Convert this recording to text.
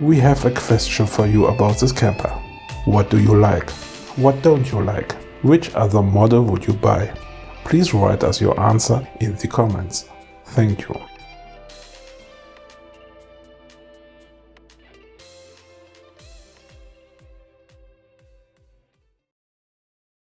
We have a question for you about this camper. What do you like? What don't you like? Which other model would you buy? Please write us your answer in the comments. Thank you.